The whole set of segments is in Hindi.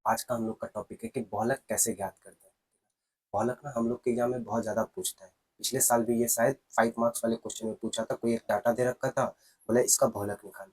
आज का हम लोग का टॉपिक है कि बहुलक कैसे ज्ञात करते हैं। बहुलक ना हम लोग के एग्जाम में बहुत ज़्यादा पूछता है। पिछले साल भी ये शायद 5 मार्क्स वाले क्वेश्चन में पूछा था, कोई एक डाटा दे रखा था, बोले इसका बहुलक निकालो।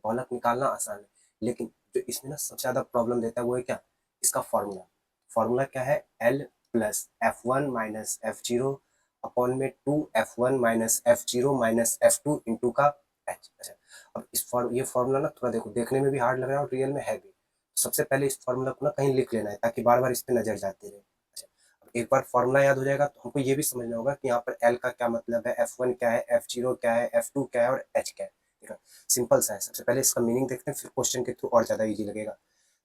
बहुलक निकालना आसान है, लेकिन जो इसमें ना सबसे ज़्यादा प्रॉब्लम देता है वो है क्या, इसका फॉर्मूला। फॉर्मूला क्या है, l plus f one minus f zero upon में two f one minus f zero minus f two into का एच। अच्छा, अब ये फॉर्मूला ना थोड़ा देखो, देखने में भी हार्ड लग रहा है और रियल में है भी। सबसे पहले इस फॉर्मूला को ना कहीं लिख लेना है ताकि बार बार इस पे नजर जाती रहे। अच्छा, अब एक बार फॉर्मूला याद हो जाएगा तो हमको ये भी समझना होगा कि यहाँ पर एल का क्या मतलब है, एफ वन क्या है, एफ जीरो क्या है, एफ टू क्या है और एच क्या है। ठीक है, सिंपल सा है। सबसे पहले इसका मीनिंग देखते हैं, फिर क्वेश्चन के थ्रू और ज्यादा इजी लगेगा।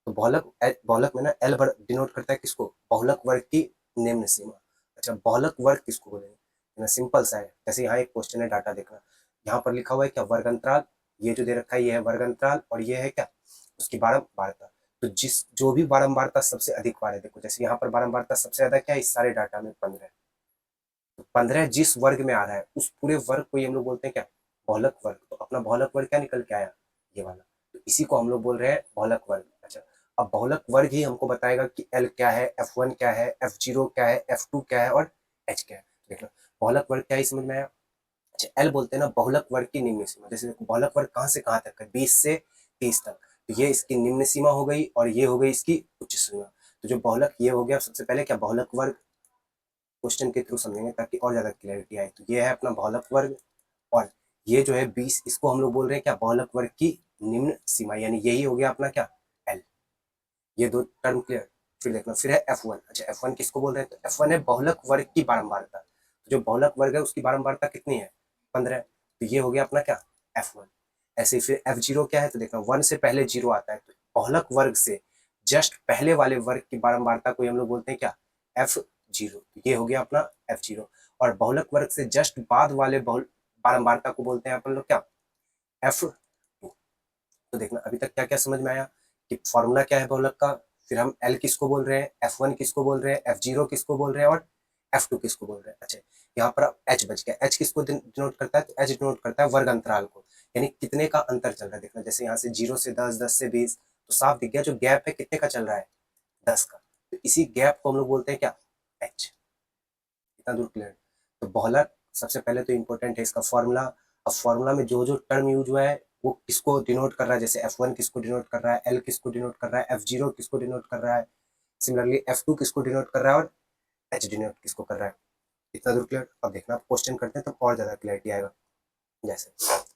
तो बहुलक में ना एल डिनोट करता है किसको, बहुलक वर्ग की निम्न सीमा। अच्छा, बहुलक वर्ग किसको बोलेंगे, सिंपल सा है। जैसे यहाँ एक क्वेश्चन है, डाटा देखना, यहाँ पर लिखा हुआ है क्या, वर्ग अंतराल। ये जो दे रखा है ये है वर्ग अंतराल और ये है क्या, उसकी बारंबारता। तो जिस जो भी बारंबारता सबसे अधिक बार है, देखो जैसे यहाँ पर बारंबारता सबसे ज्यादा क्या है, इस सारे डाटा में 15। तो 15 जिस वर्ग में आ रहा है उस पूरे वर्ग को हम लोग बोलते हैं क्या, बहुलक वर्ग। तो अपना बहुलक वर्ग क्या निकल के आया, ये वाला। तो इसी को हम लोग बोल रहे हैं बहुलक वर्ग। अच्छा, अब बहुलक वर्ग ही हमको बताएगा कि एल क्या है, एफ वन क्या है, एफ जीरो क्या है, एफ टू क्या है और एच क्या है। देखना बहुलक वर्ग क्या ही समझ में आया। अच्छा, एल बोलते हैं ना बहुलक वर्ग की निम्न सीमा। जैसे देखो बहुलक वर्ग कहाँ से कहाँ तक है, 20 से 30 तक। तो ये इसकी निम्न सीमा हो गई और ये हो गई इसकी उच्च सीमा। तो जो बहुलक ये हो गया, सबसे पहले क्या, बहुलक वर्ग क्वेश्चन के थ्रू समझेंगे ताकि और ज्यादा क्लैरिटी आए। तो ये है अपना बहुलक वर्ग, और ये जो है 20, इसको हम लोग बोल रहे हैं क्या, बहुलक वर्ग की निम्न सीमा, यानी यही हो गया अपना क्या, एल। ये दो टर्म क्लियर। फिर देखना, फिर है एफ वन। अच्छा, एफ वन किसको बोल रहे हैं, तो एफ वन है बहुलक वर्ग की बारंबारता। तो जो बहुलक वर्ग है उसकी बारंबारता कितनी है, 15। तो ये हो गया अपना क्या, एफ वन। ऐसे ही फिर एफ जीरो क्या है, तो देखना वन से पहले जीरो आता है, तो बहुलक वर्ग से जस्ट पहले वाले वर्ग की बारंबारता को हम लोग बोलते हैं क्या, एफ जीरो। तो ये हो गया अपना एफ जीरो। और बहुलक वर्ग से जस्ट बाद वाले बहुल बारंबारता को बोलते हैं अपन लोग क्या, एफ टू। तो देखना अभी तक क्या क्या समझ में आया कि फॉर्मूला क्या है बहुलक का, फिर हम एल किसको बोल रहे हैं, एफ वन किसको बोल रहे हैं, एफ जीरो किसको बोल रहे हैं और एफ टू किसको बोल रहे हैं। अच्छा, यहाँ पर एच बच गया। एच किसको डिनोट करता है, तो एच डिनोट करता है वर्ग अंतराल को, यानी कितने का अंतर चल रहा है। देखना जैसे यहाँ से 0 से 10, 10 से 20, तो साफ दिख गया जो गैप है कितने का चल रहा है, 10 का। तो इसी गैप को हम लोग बोलते हैं क्या, एच। इतना दूर क्लियर। तो बहुलक सबसे पहले तो इंपॉर्टेंट है इसका फॉर्मूला। अब फॉर्मूला में जो जो टर्म यूज हुआ है वो किसको डिनोट कर रहा है, जैसे एफ वन किसको डिनोट कर रहा है, एल किसको डिनोट कर रहा है, एफ जीरो किसको डिनोट कर रहा है, सिमिलरली एफ टू किसको डिनोट कर रहा है और एच डिनोट किसको कर रहा है। इतना दूर क्लियर। अब देखना क्वेश्चन करते हैं तो और ज्यादा क्लियरिटी आएगा। जैसे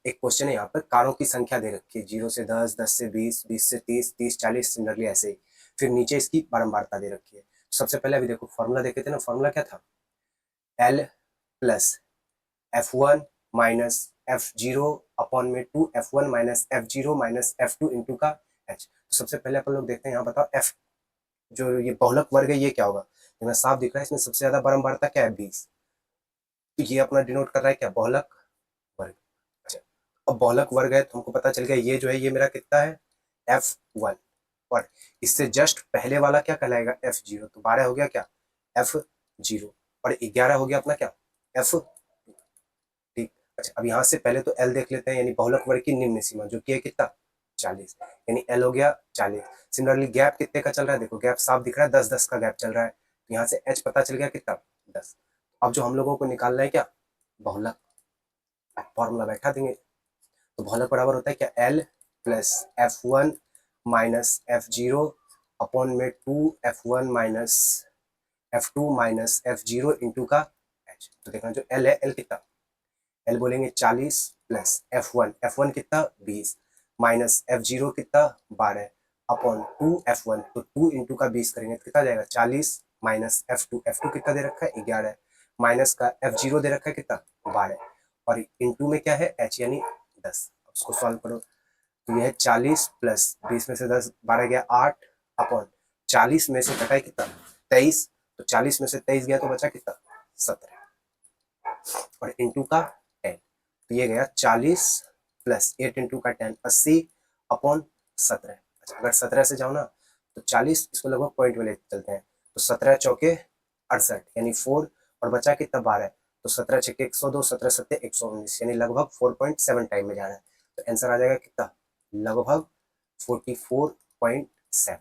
एक क्वेश्चन है, यहाँ पर कारों की संख्या दे रखी है, 0 से 10, 10 से 20, 20 से 30, 30 40, सिमिलरली ऐसे ही। फिर नीचे इसकी बारंबारता दे रखी है। सबसे पहले अभी देखो फॉर्मूला देखे थे ना, फॉर्मूला क्या था, l plus f one minus f zero upon में two f one minus f zero minus f two into का एच। तो सबसे पहले अपन लोग देखते हैं, यहाँ बताओ एफ जो ये बहुलक वर्ग है ये क्या होगा। तो साफ दिख रहा है इसमें सबसे ज्यादा बारंबारता क्या है, 20। तो ये अपना डिनोट कर रहा है क्या, बहुलक वर्ग। अच्छा, अब बहुलक वर्ग है तो हमको पता चल गया ये जो है ये मेरा कितना है, एफ वन। और इससे जस्ट पहले वाला क्या कहलाएगा, एफ जीरो। तो 12 हो गया क्या, एफ जीरो। और 11 हो गया अपना क्या, एफ। ठीक। अच्छा, अब यहाँ से पहले तो एल देख लेते हैं, यानी बहुलक वर्ग की निम्न सीमा जो कि है कितना, 40, यानी एल हो गया 40। सिमिलरली गैप कितने का चल रहा है, देखो गैप साफ दिख रहा है, 10 10 का गैप चल रहा है। तो यहाँ से एच पता चल गया कितना, 10। अब जो हम लोगों को निकालना है क्या, बहुलक, फॉर्मूला बैठा देंगे। तो बहुलक बराबर होता है क्या, l plus f one minus f zero upon में two f one minus f two minus f zero into का एच। तो देखना जो एल है, एल कितना, एल बोलेंगे 40 प्लस एफ वन कितना 20 माइनस एफ जीरो कितना 12 अपॉन टू एफ वन। तो 2 इंटू का 20 करेंगे तो कितना जाएगा, 40 माइनस एफ टू कितना दे रखा है 11 माइनस का एफ जीरो दे रखा है कितना 12 और इंटू में क्या है एच यानी 10। उसको सॉल्व करो तो यह है 40 प्लस 20 में से 10 12 गया 8 अपॉन 40 में से कटा है कितना 23। तो 40 में से 23 गया तो बचा कितना 17 और इंटू का 10। तो ये गया 40 प्लस 8 इंटू का 10 80 अपॉन 17। अच्छा, अगर 17 से जाओ ना तो 40 इसको लगभग पॉइंट में ले चलते हैं, तो 17 चौके 68 यानी 4 और बचा कितना 12। तो 17 छक्के 102, 17 सत्ते 119 यानी लगभग 4.7 टाइम में जा रहा है। तो आंसर आ जाएगा कितना, लगभग 44.7।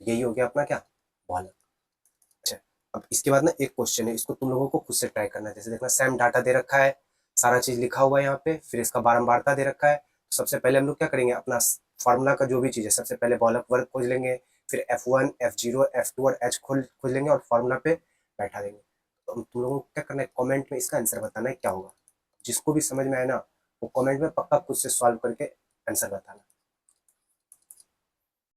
तो यही हो गया अपना क्या, बहुलक। अच्छा, अब इसके बाद ना एक क्वेश्चन है, इसको तुम लोगों को खुद से ट्राई करना है। जैसे देखना सेम डाटा दे रखा है, सारा चीज लिखा हुआ है यहाँ पे, फिर इसका बारंबारता दे रखा है। तो सबसे पहले हम लोग क्या करेंगे, अपना फार्मूला का जो भी चीज है, सबसे पहले बहुलक वर्ग खोज लेंगे, फिर F1 F0 F2 और H खोज खोज लेंगे और फार्मूला पे बैठा देंगे। तो तुम लोगों को क्या करना है, कमेंट में इसका आंसर बताना है क्या होगा। जिसको भी समझ में आए ना, वो कमेंट में पक्का खुद से सॉल्व करके आंसर बताना।